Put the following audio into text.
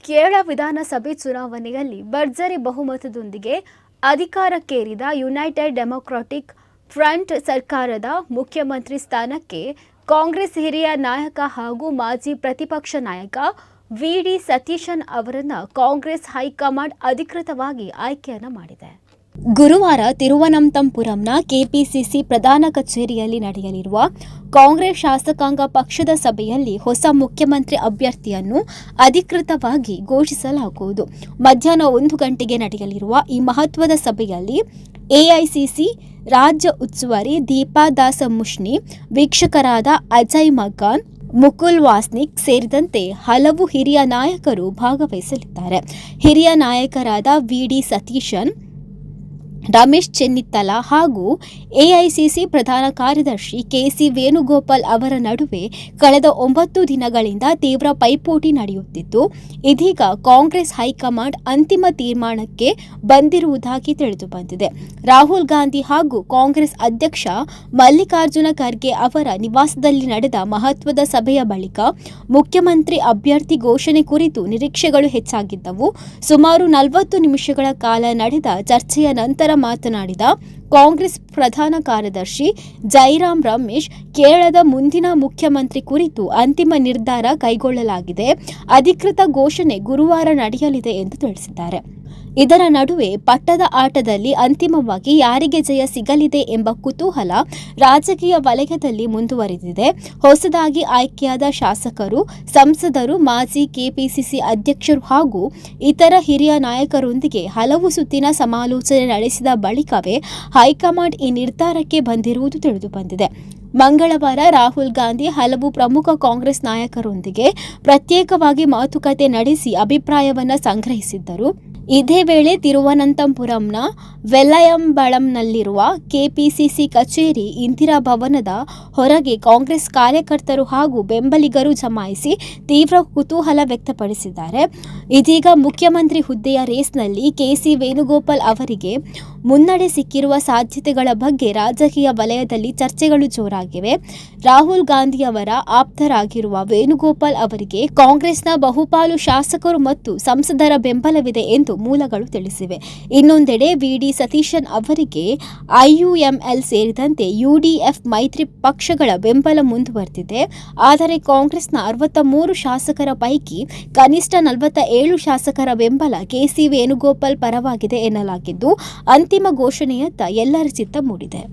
ಕೇರಳ ವಿಧಾನಸಭೆ ಚುನಾವಣೆಯಲ್ಲಿ ಭರ್ಜರಿ ಬಹುಮತದೊಂದಿಗೆ ಅಧಿಕಾರಕ್ಕೇರಿದ ಯುನೈಟೆಡ್ ಡೆಮೊಕ್ರಾಟಿಕ್ ಫ್ರಂಟ್ ಸರ್ಕಾರದ ಮುಖ್ಯಮಂತ್ರಿ ಸ್ಥಾನಕ್ಕೆ ಕಾಂಗ್ರೆಸ್ ಹಿರಿಯ ನಾಯಕ ಹಾಗೂ ಮಾಜಿ ಪ್ರತಿಪಕ್ಷ ನಾಯಕ ವಿ.ಡಿ. ಸತೀಶನ್ ಅವರನ್ನು ಕಾಂಗ್ರೆಸ್ ಹೈಕಮಾಂಡ್ ಅಧಿಕೃತವಾಗಿ ಆಯ್ಕೆಯನ್ನು ಮಾಡಿದೆ. ಗುರುವಾರ ತಿರುವನಂತಪುರಂನ ಕೆಪಿಸಿಸಿ ಪ್ರಧಾನ ಕಚೇರಿಯಲ್ಲಿ ನಡೆಯಲಿರುವ ಕಾಂಗ್ರೆಸ್ ಶಾಸಕಾಂಗ ಪಕ್ಷದ ಸಭೆಯಲ್ಲಿ ಹೊಸ ಮುಖ್ಯಮಂತ್ರಿ ಅಭ್ಯರ್ಥಿಯನ್ನು ಅಧಿಕೃತವಾಗಿ ಘೋಷಿಸಲಾಗುವುದು. ಮಧ್ಯಾಹ್ನ 1 ಗಂಟೆಗೆ ನಡೆಯಲಿರುವ ಈ ಮಹತ್ವದ ಸಭೆಯಲ್ಲಿ ಎಐಸಿಸಿ ರಾಜ್ಯ ಉಸ್ತುವಾರಿ ದೀಪಾ ದಾಸ ಮುಷ್ಣಿ, ವೀಕ್ಷಕರಾದ ಅಜಯ್ ಮಕಾನ್, ಮುಕುಲ್ ವಾಸ್ನಿಕ್ ಸೇರಿದಂತೆ ಹಲವು ಹಿರಿಯ ನಾಯಕರು ಭಾಗವಹಿಸಲಿದ್ದಾರೆ. ಹಿರಿಯ ನಾಯಕರಾದ ವಿ.ಡಿ. ಸತೀಶನ್, ರಮೇಶ್ ಚೆನ್ನಿತ್ತಲ ಹಾಗೂ ಎಐಸಿಸಿ ಪ್ರಧಾನ ಕಾರ್ಯದರ್ಶಿ ಕೆ.ಸಿ. ವೇಣುಗೋಪಾಲ್ ಅವರ ನಡುವೆ ಕಳೆದ 9 ದಿನಗಳಿಂದ ತೀವ್ರ ಪೈಪೋಟಿ ನಡೆಯುತ್ತಿದ್ದು, ಇದೀಗ ಕಾಂಗ್ರೆಸ್ ಹೈಕಮಾಂಡ್ ಅಂತಿಮ ತೀರ್ಮಾನಕ್ಕೆ ಬಂದಿರುವುದಾಗಿ ತಿಳಿದುಬಂದಿದೆ. ರಾಹುಲ್ ಗಾಂಧಿ ಹಾಗೂ ಕಾಂಗ್ರೆಸ್ ಅಧ್ಯಕ್ಷ ಮಲ್ಲಿಕಾರ್ಜುನ ಖರ್ಗೆ ಅವರ ನಿವಾಸದಲ್ಲಿ ನಡೆದ ಮಹತ್ವದ ಸಭೆಯ ಬಳಿಕ ಮುಖ್ಯಮಂತ್ರಿ ಅಭ್ಯರ್ಥಿ ಘೋಷಣೆ ಕುರಿತು ನಿರೀಕ್ಷೆಗಳು ಹೆಚ್ಚಾಗಿದ್ದವು. ಸುಮಾರು 40 ನಿಮಿಷಗಳ ಕಾಲ ನಡೆದ ಚರ್ಚೆಯ ನಂತರ ಮಾತನಾಡಿದ ಕಾಂಗ್ರೆಸ್ ಪ್ರಧಾನ ಕಾರ್ಯದರ್ಶಿ ಜೈರಾಮ್ ರಮೇಶ್, ಕೇರಳದ ಮುಂದಿನ ಮುಖ್ಯಮಂತ್ರಿ ಕುರಿತು ಅಂತಿಮ ನಿರ್ಧಾರ ಕೈಗೊಳ್ಳಲಾಗಿದೆ. ಅಧಿಕೃತ ಘೋಷಣೆ ಗುರುವಾರ ನಡೆಯಲಿದೆ ಎಂದು ತಿಳಿಸಿದ್ದಾರೆ. ಇದರ ನಡುವೆ ಪಟ್ಟದ ಆಟದಲ್ಲಿ ಅಂತಿಮವಾಗಿ ಯಾರಿಗೆ ಜಯ ಸಿಗಲಿದೆ ಎಂಬ ಕುತೂಹಲ ರಾಜಕೀಯ ವಲಯದಲ್ಲಿ ಮುಂದುವರೆದಿದೆ. ಹೊಸದಾಗಿ ಆಯ್ಕೆಯಾದ ಶಾಸಕರು, ಸಂಸದರು, ಮಾಜಿ ಕೆಪಿಸಿಸಿ ಅಧ್ಯಕ್ಷರು ಹಾಗೂ ಇತರ ಹಿರಿಯ ನಾಯಕರೊಂದಿಗೆ ಹಲವು ಸುತ್ತಿನ ಸಮಾಲೋಚನೆ ನಡೆಸಿದ ಬಳಿಕವೇ ಹೈಕಮಾಂಡ್ ಈ ನಿರ್ಧಾರಕ್ಕೆ ಬಂದಿರುವುದು ತಿಳಿದುಬಂದಿದೆ. ಮಂಗಳವಾರ ರಾಹುಲ್ ಗಾಂಧಿ ಹಲವು ಪ್ರಮುಖ ಕಾಂಗ್ರೆಸ್ ನಾಯಕರೊಂದಿಗೆ ಪ್ರತ್ಯೇಕವಾಗಿ ಮಾತುಕತೆ ನಡೆಸಿ ಅಭಿಪ್ರಾಯವನ್ನು ಸಂಗ್ರಹಿಸಿದ್ದರು. ಇದೇ ವೇಳೆ ತಿರುವನಂತಪುರಂನ ವೆಲ್ಲಯಂಬಳಂನಲ್ಲಿರುವ ಕೆಪಿಸಿಸಿ ಕಚೇರಿ, ಇಂದಿರಾ ಭವನದ ಹೊರಗೆ ಕಾಂಗ್ರೆಸ್ ಕಾರ್ಯಕರ್ತರು ಹಾಗೂ ಬೆಂಬಲಿಗರು ಜಮಾಯಿಸಿ ತೀವ್ರ ಕುತೂಹಲ ವ್ಯಕ್ತಪಡಿಸಿದ್ದಾರೆ. ಇದೀಗ ಮುಖ್ಯಮಂತ್ರಿ ಹುದ್ದೆಯ ರೇಸ್ನಲ್ಲಿ ಕೆ.ಸಿ. ವೇಣುಗೋಪಾಲ್ ಅವರಿಗೆ ಮುನ್ನಡೆ ಸಿಕ್ಕಿರುವ ಸಾಧ್ಯತೆಗಳ ಬಗ್ಗೆ ರಾಜಕೀಯ ವಲಯದಲ್ಲಿ ಚರ್ಚೆಗಳು ಜೋರಾಗಿವೆ. ರಾಹುಲ್ ಗಾಂಧಿಯವರ ಆಪ್ತರಾಗಿರುವ ವೇಣುಗೋಪಾಲ್ ಅವರಿಗೆ ಕಾಂಗ್ರೆಸ್ನ ಬಹುಪಾಲು ಶಾಸಕರು ಮತ್ತು ಸಂಸದರ ಬೆಂಬಲವಿದೆ ಎಂದು ಮೂಲಗಳು ತಿಳಿಸಿವೆ. ಇನ್ನೊಂದೆಡೆ ವಿ.ಡಿ. ಸತೀಶನ್ ಅವರಿಗೆ ಐಯುಎಂಎಲ್ ಸೇರಿದಂತೆ ಯುಡಿಎಫ್ ಮೈತ್ರಿ ಪಕ್ಷಗಳ ಬೆಂಬಲ ಮುಂದುವರೆದಿದೆ. ಆದರೆ ಕಾಂಗ್ರೆಸ್ನ 63 ಶಾಸಕರ ಪೈಕಿ ಕನಿಷ್ಠ 47 ಶಾಸಕರ ಬೆಂಬಲ ಕೆ.ಸಿ. ವೇಣುಗೋಪಾಲ್ ಪರವಾಗಿದೆ ಎನ್ನಲಾಗಿದ್ದು, ಅಂತಿಮ ಘೋಷಣೆಯತ್ತ ಎಲ್ಲರ ಚಿತ್ತ ಮೂಡಿದೆ.